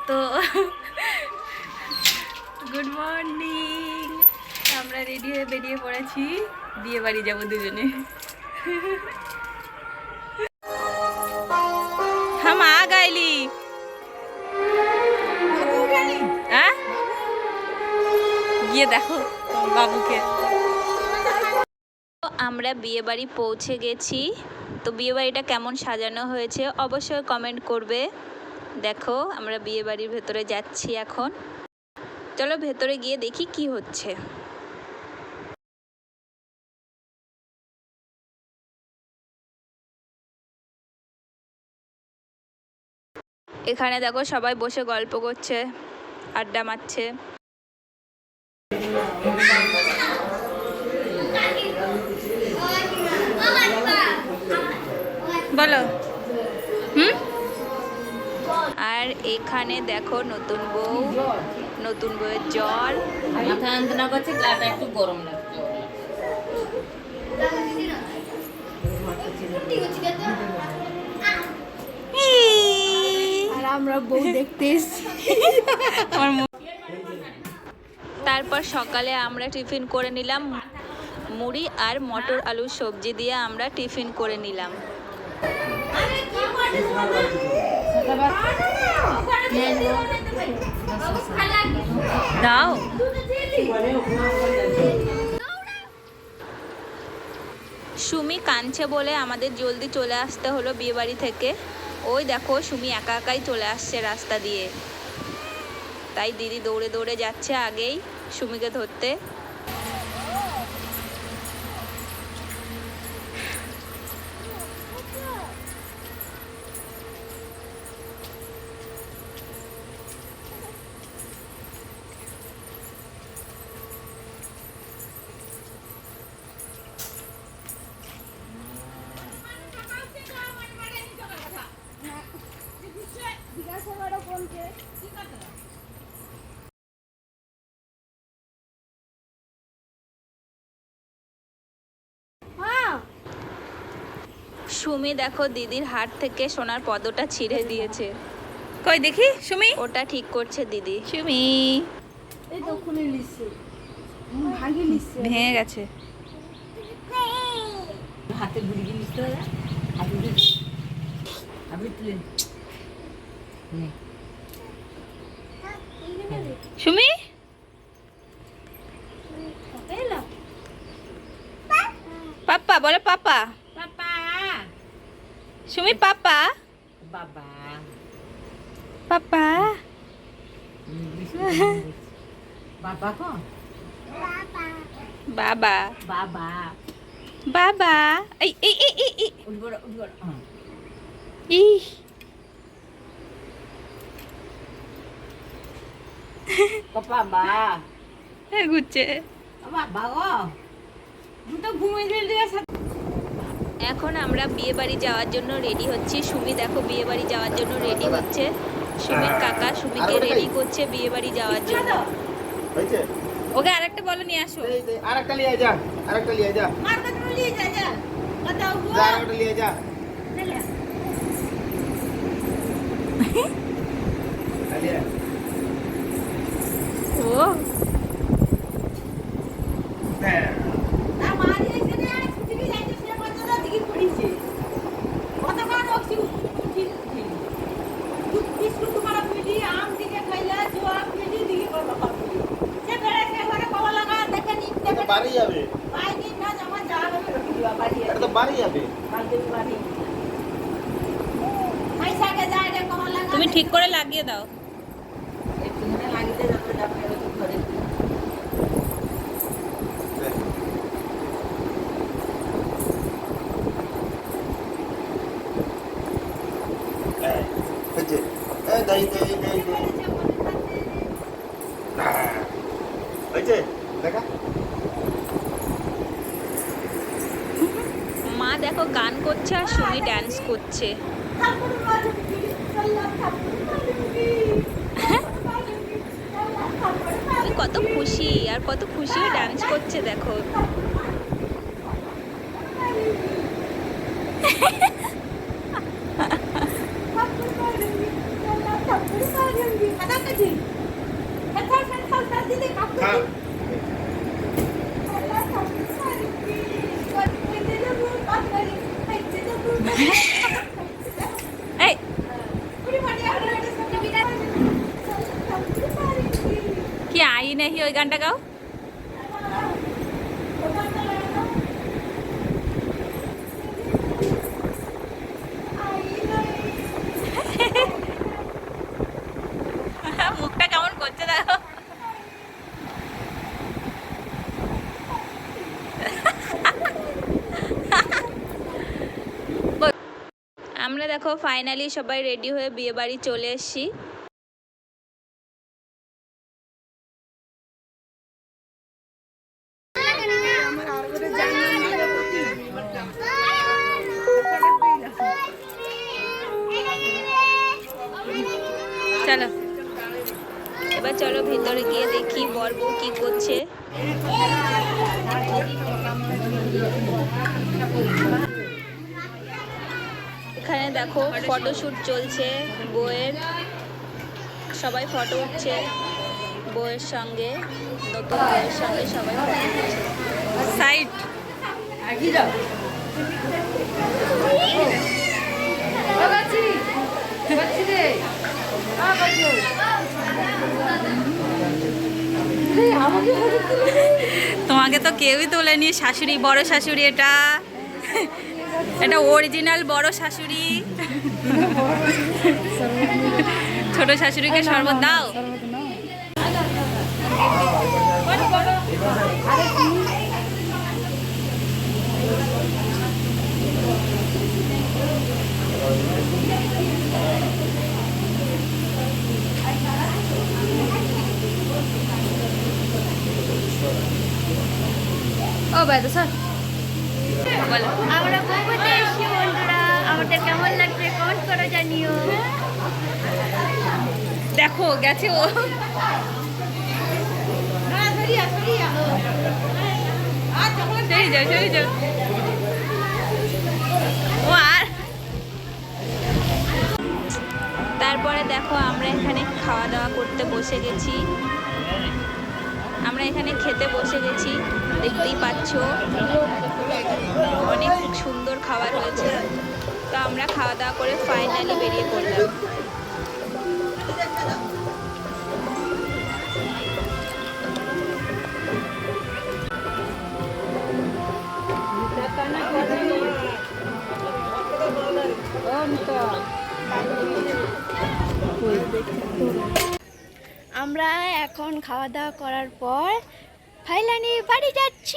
তো good morning. আমরা ready হয়ে বেরিয়ে পড়েছি, বিয়ে বাড়ি যাবো দুজনে। हम आ गईली। গিয়ে দেখো বাবুকে। আমরা বিয়ে বাড়ি পৌঁছে গেছি। তো বিয়ে বাড়িটা কেমন সাজানো হয়েছে অবশ্যই কমেন্ট করবে। দেখো আমরা বিয়ে বাড়ির ভেতরে যাচ্ছি এখন। চলো ভেতরে গিয়ে দেখি কি হচ্ছে। এখানে দেখো সবাই বসে গল্প করছে, আড্ডা মারছে। বলো। আর এখানে দেখো নতুন বউ, নতুন বউয়ের জ্বর, মাথা যন্ত্রণা করছে, গাটা একটু গরম লাগছে। আর আমরা বউ দেখতে এসেছি। তারপর সকালে আমরা টিফিন করে নিলাম, মুড়ি আর মটর আলুর সবজি দিয়ে আমরা টিফিন করে নিলাম। দাও। সুমি কাঁদছে বলে আমাদের জলদি চলে আসতে হলো বিয়ে বাড়ি থেকে। ওই দেখো সুমি একা একাই চলে আসছে রাস্তা দিয়ে, তাই দিদি দৌড়ে দৌড়ে যাচ্ছে আগেই সুমিকে ধরতে। সুমি দেখো দিদির হাত থেকে সোনার পদটা ছিঁড়ে দিয়েছে। কই দেখি সুমি, ওটা ঠিক করছে দিদি। সুমি এই তো খুলে নিচ্ছে, ভাঙি নিচ্ছে, ভেঙে গেছে। হাতে বুড়ি নিচ্ছে, আপনি তুলেন। সুমি পাপা বলে, পাপা পাপা, সুমি পাপা, বাবা, পাপা। বাবা কন? বাবা বাবা, বাবা। এই এই এই এই এই উঠবড় উঠবড়। ই পাপা বা ঘুরছে। বাবা গো, তো ঘুমিয়ে গেলে। এখন আমরা বিয়ে বাড়ি যাওয়ার জন্য রেডি হচ্ছি। সুমি দেখো বিয়ে বাড়ি যাওয়ার জন্য রেডি হচ্ছে। সুমির কাকা সুমিকে রেডি করছে বিয়ে বাড়ি যাওয়ার জন্য। ওকে আরেকটা বলো নিয়ে আসো। আরেকটা নিয়ে যা, আরেকটা নিয়ে যা, মারটা তুমি নিয়ে যা যা, কথা গো, আরেকটা নিয়ে যা। আলিয়া ও হ্যাঁ না মারি এখানে আর ছুটি যাইতে সে পর্যন্ত দিকে পড়িছে। কতক্ষণ ওছি উঠি বিস্কুট তোমার পিডি আম দিকে খাইলা জোয়া পিডি দিকে বাবা সে বেড়ে সে ঘরে কলা লাগা দেখে নি দেখে বাড়ি যাবে, পাই দিন না আমার যাওয়া হবে রকি দিবা বাড়ি এটা তো বাড়ি যাবে। বাড়ি পয়সা কে যায় রে কলা লাগা তুমি ঠিক করে লাগিয়ে দাও। একটু মনে লাগিতে যাবে ডাবে তো ঘরে। হচ্ছে এই দাই দাই দাই দাই হচ্ছে দেখা। মা দেখো গান করছে আর সুমি ড্যান্স করছে। কত খুশি আর কত খুশি ডান্স করছে দেখো। খাতা কাটি খাতা দিদি কাপড় খা। এই কি আই নাহি ওই গানটা গাও। মুখটা কেমন করছে দেখো। আমরা দেখো ফাইনালি সবাই রেডি হয়ে বিয়ে বাড়ি চলে এসেছি। চলো এবার চলো ভিতরে গিয়ে দেখি বর বউ কি করছে। এখানে দেখো ফটোশুট চলছে বউয়ের, সবাই ফটো উঠছে বউয়ের সঙ্গে, নতুন বউয়ের সঙ্গে সবাই ফটো উঠছে। সাইড আগি যাও ও বাচ্চি বাচ্চি রে আ বাচ্চি এই আমাকে ফটো তুলে তোমাকে তো কেউই তোলেনি, শাশুড়ি বড় শাশুড়ি এটা, এটা অরিজিনাল বড় শাশুড়ি। ছোট শাশুড়িকে শরবত দাও। ও বাইদা স্যার বলো আমরা বগুড়াতে এসেছি বন্ধুরা, আমাদের কেমন লাগছে কমেন্ট করে জানিও। দেখো গেছে ও। চলে যাও চলে যাও ও। আর তারপরে দেখো আমরা এখানে খাওয়া দাওয়া করতে বসে গেছি। আমরা এখানে খেতে বসে গেছি, দেখতেই পাচ্ছ অনেক সুন্দর খাবার হয়েছে। তো আমরা খাওয়া দাওয়া করে ফাইনালি বেরিয়ে পড়লাম। আমরা এখন খাওয়া দাওয়া করার পর ফাইনালি বাড়ি যাচ্ছি।